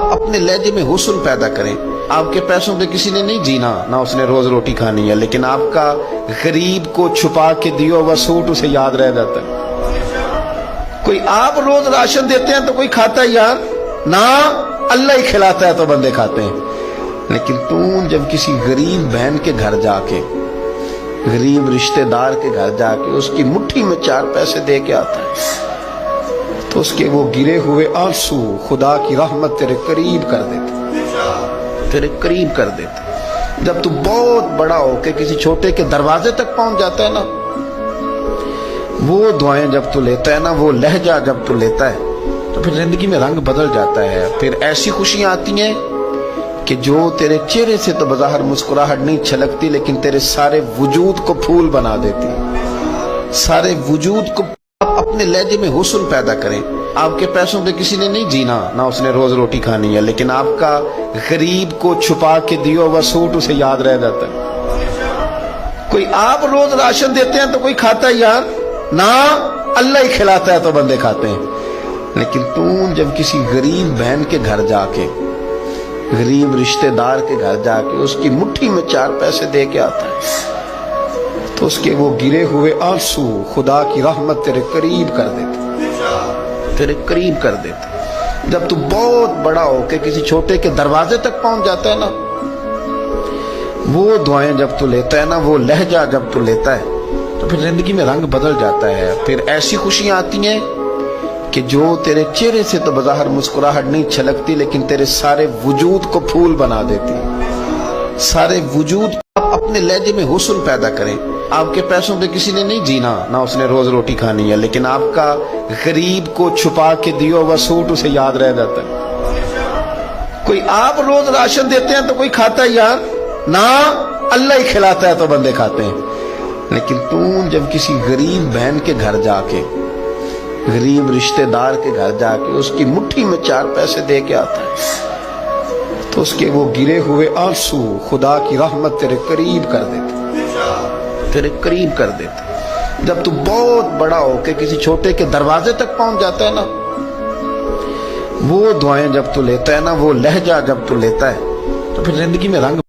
اپنے لہجے میں حسن پیدا کریں. آپ کے پیسوں پہ کسی نے نہیں جینا، نہ اس نے روز روٹی کھانی ہے، لیکن آپ کا غریب کو چھپا کے دیا ہوا سوٹ اسے یاد رہ جاتا ہے. کوئی آپ روز راشن دیتے ہیں تو کوئی کھاتا ہے یار؟ نہ، اللہ ہی کھلاتا ہے تو بندے کھاتے ہیں. لیکن تم جب کسی غریب بہن کے گھر جا کے، غریب رشتہ دار کے گھر جا کے اس کی مٹھی میں 4 پیسے دے کے آتا ہے تو اس کے وہ گرے ہوئے آنسو خدا کی رحمت تیرے قریب کر دیتے، تیرے قریب کر دیتے. جب تو بہت بڑا ہو کے کسی چھوٹے کے دروازے تک پہنچ جاتا ہے نا، وہ دعائیں جب تو لیتا ہے نا، وہ لہجہ جب تو لیتا ہے تو پھر زندگی میں رنگ بدل جاتا ہے. پھر ایسی خوشیاں آتی ہیں کہ جو تیرے چہرے سے تو بظاہر مسکراہٹ نہیں چھلکتی، لیکن تیرے سارے وجود کو پھول بنا دیتی. سارے وجود کو اپنے لہجے میں حسن پیدا کریں. آپ کے پیسوں پہ کسی نے نہیں جینا، نہ اس نے روز روٹی کھانی ہے، لیکن آپ کا غریب کو چھپا کے دیا ہوا سوٹ اسے یاد رہ جاتا ہے. کوئی آپ روز راشن دیتے ہیں تو کوئی کھاتا ہے یار؟ نہ، اللہ ہی کھلاتا ہے تو بندے کھاتے ہیں. لیکن تم جب کسی غریب بہن کے گھر جا کے، غریب رشتہ دار کے گھر جا کے اس کی مٹھی میں 4 پیسے دے کے آتا ہے تو اس کے وہ گرے ہوئے آنسو خدا کی رحمت تیرے قریب کر دیتے، تیرے قریب کر دیتے. جب تو بہت بڑا ہو کے کسی چھوٹے کے دروازے تک پہنچ جاتا ہے نا، وہ دعائیں جب تو لیتا ہے نا، وہ لہجہ جب تو لیتا ہے تو پھر زندگی میں رنگ بدل جاتا ہے. پھر ایسی خوشیاں آتی ہیں کہ جو تیرے چہرے سے تو بظاہر مسکراہٹ نہیں چھلکتی، لیکن تیرے سارے وجود کو پھول بنا دیتی. سارے وجود اپنے لہجے میں حسن پیدا کریں. آپ کے پیسوں پہ کسی نے نہیں جینا، نہ اس نے روز روٹی کھانی ہے، لیکن آپ کا غریب کو چھپا کے دیا ہوا سوٹ اسے یاد رہ جاتا ہے. کوئی آپ روز راشن دیتے ہیں تو کوئی کھاتا ہے یار؟ نہ، اللہ ہی کھلاتا ہے تو بندے کھاتے ہیں. لیکن تم جب کسی غریب بہن کے گھر جا کے، غریب رشتہ دار کے گھر جا کے اس کی مٹھی میں 4 پیسے دے کے آتا ہے تو اس کے وہ گرے ہوئے آنسو خدا کی رحمت تیرے قریب کر دیتے، تیرے قریب کر دیتے. جب تو بہت بڑا ہو کے کسی چھوٹے کے دروازے تک پہنچ جاتا ہے نا، وہ دعائیں جب تو لیتا ہے نا، وہ لہجہ جب تو لیتا ہے تو پھر زندگی میں رنگ